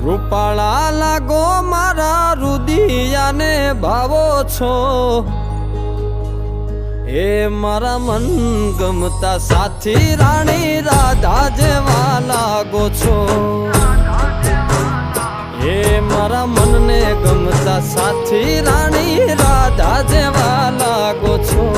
રૂપાળા લાગો મારા રુદિયાને ભાવો છો, એ મારા મન ગમતા સાથી રાણી રાધા જેવા લાગો છો, એ મારા મનને ગમતા સાથી રાણી રાધા જેવા લાગો છો।